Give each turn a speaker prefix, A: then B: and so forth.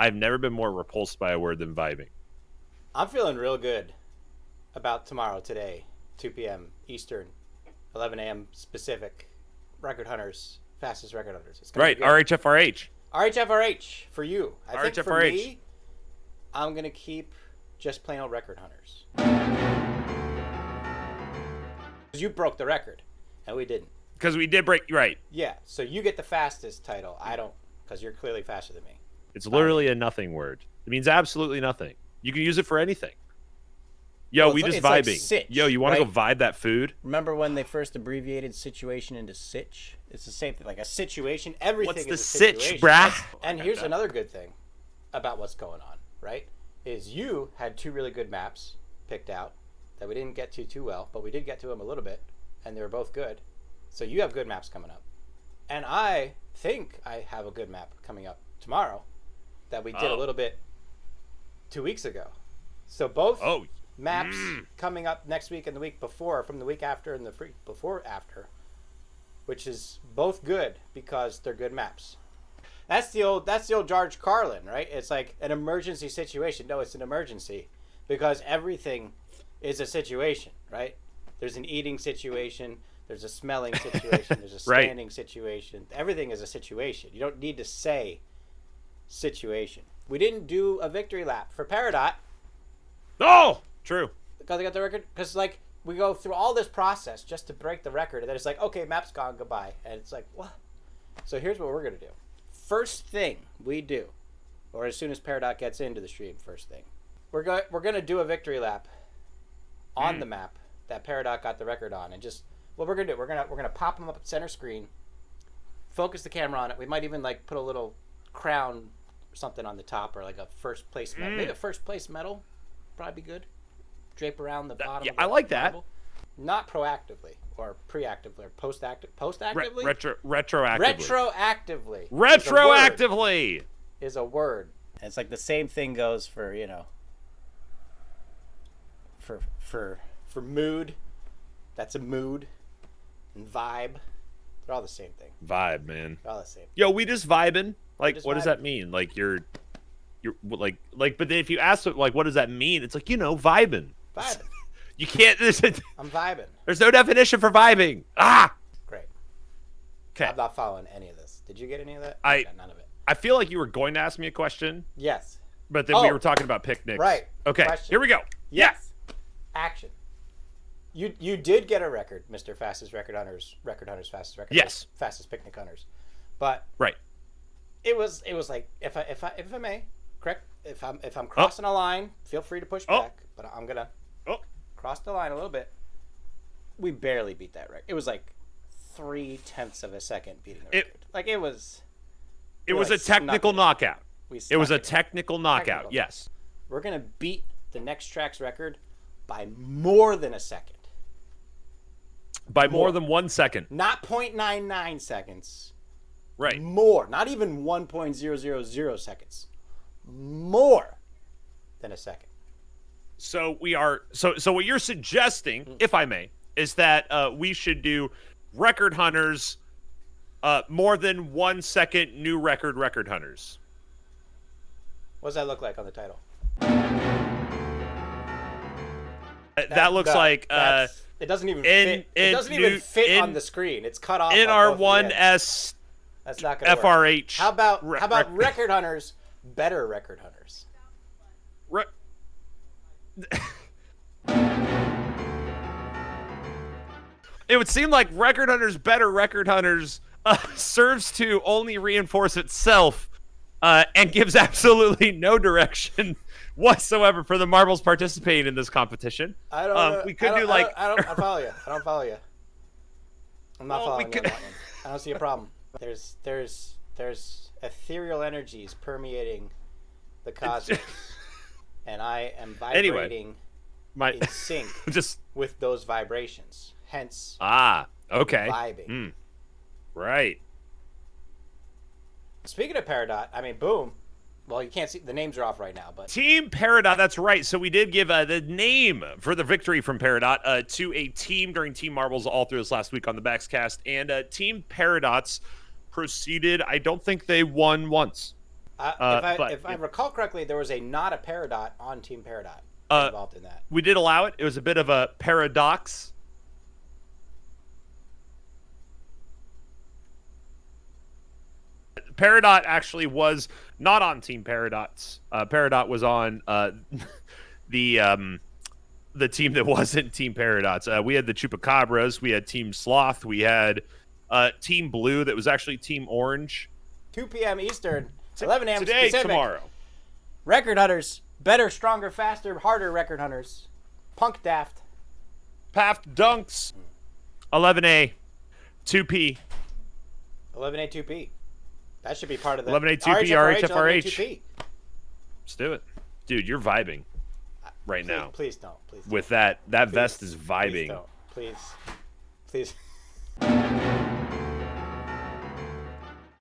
A: I've never been more repulsed by a word than vibing.
B: I'm feeling real good about tomorrow, today, 2 p.m. Eastern, 11 a.m. Pacific. Record hunters, fastest record hunters. It's
A: Right, RHFRH.
B: RHFRH for you. I think for
A: RHFRH.
B: me, I'm going to keep just plain old record hunters. You broke the record, and we didn't.
A: Because we did break, right.
B: Yeah, so you get the fastest title. I don't, because you're clearly faster than me.
A: It's literally a nothing word. It means absolutely nothing. You can use it for anything. Yo,
B: Well,
A: we
B: it's
A: just
B: like
A: vibing.
B: sitch,
A: Yo, you want to
B: right?
A: go vibe that food?
B: Remember when they first abbreviated situation into sitch? It's the same thing, like a situation. Everything
A: What's the
B: is a
A: sitch,
B: situation.
A: brah?
B: And here's another good thing about what's going on, right? Is you had 2 really good maps picked out that we didn't get to too well, but we did get to them a little bit, and they were both good. So you have good maps coming up. And I think I have a good map coming up tomorrow that we did a little bit 2 weeks ago. So both maps coming up next week and the week before, from the week after and the before after, which is both good because they're good maps. That's the old George Carlin, right? It's like an emergency situation. No, it's an emergency because everything is a situation, right? There's an eating situation, there's a smelling situation, there's a standing situation. Everything is a situation. You don't need to say situation. We didn't do a victory lap for Peridot.
A: Oh, true.
B: Because they got the record. Because, like, we go through all this process just to break the record. And then it's like, okay, map's gone, goodbye. And it's like, what? So here's what we're going to do. First thing we do, or as soon as Peridot gets into the stream, first thing, we're going to do a victory lap on the map that Peridot got the record on. And just, what we're going to do, we're going to pop them up at center screen, focus the camera on it. We might even, like, put a little crown or something on the top, or like a first place medal. Maybe a first place medal. Probably be good. Drape around the bottom.
A: Yeah,
B: of the
A: I like that.
B: Bible. Not proactively or preactively or post-actively.
A: Retroactively.
B: Retroactively is a word. And it's like the same thing goes for, you know, for mood. That's a mood. And vibe. They're all the same thing.
A: Vibe, man.
B: They're all the same.
A: Yo, we just vibing. Like,
B: just
A: what does
B: vibing.
A: that mean? Like, you're like, but then if you ask, like, what does that mean? It's like, you know, vibing.
B: Vibing.
A: You can't,
B: I'm vibing.
A: there's no definition for vibing. Ah!
B: Great.
A: Okay.
B: I'm not following any of this. Did you get any of that?
A: I
B: got none of it.
A: I feel like you were going to ask me a question,
B: Yes.
A: but then we were talking about picnics.
B: Right.
A: Okay,
B: Question.
A: here we go.
B: Yes. Action. You did get a record, Mr. Fastest Record Hunters, fastest record.
A: Yes.
B: Fastest picnic hunters. But
A: Right.
B: it was like if I may, correct? If I'm crossing a line, feel free to push back, but I'm going to cross the line a little bit. We barely beat that record. It was like 0.3 of a second beating the record. It was
A: a technical knockout. It was a
B: technical
A: knockout. Yes.
B: We're going to beat the next track's record by more than a second.
A: By more than 1 second.
B: Not 0.99 seconds.
A: Right.
B: More. Not even 1.000 seconds. More than a second.
A: So we are so what you're suggesting, if I may, is that we should do record hunters more than 1 second new record hunters.
B: What does that look like on the title?
A: That looks like
B: it doesn't even fit. It doesn't even fit on the screen. It's cut off.
A: In our 1S.
B: That's not going to
A: FRH.
B: How about record hunters? Better record hunters.
A: It would seem like record hunters, better record hunters, serves to only reinforce itself and gives absolutely no direction whatsoever for the marbles participating in this competition.
B: I don't.
A: We could do like.
B: I don't follow you. I don't follow you. I'm not following you on that one. I don't see a problem. There's ethereal energies permeating the cosmos, and I am vibrating in sync with those vibrations. Hence,
A: okay,
B: vibing.
A: Right.
B: Speaking of Peridot, I mean, boom. Well, you can't see the names are off right now, but
A: Team Peridot. That's right. So we did give the name for the victory from Peridot to a team during Team Marbles all through this last week on the baXcast, and Team Peridots proceeded. I don't think they won once.
B: If I recall correctly, there was not a Peridot on Team Peridot involved in that.
A: We did allow it. It was a bit of a paradox. Peridot actually was not on Team Peridots. Peridot was on the team that wasn't Team Peridots. We had the Chupacabras. We had Team Sloth. We had Team Blue that was actually Team Orange.
B: 2 p.m. Eastern, 11 a.m.
A: Today,
B: Pacific.
A: tomorrow.
B: Record hunters. Better, stronger, faster, harder record hunters. Punk Daft.
A: Paft Dunks. 11A. 2P.
B: 11A 2P. That should be part of the
A: 11A 2P RHFRH.
B: 11A 2P.
A: Let's do it. Dude, you're vibing right now.
B: Please don't. Please don't.
A: With that vest is vibing.
B: Please don't. Please. Please.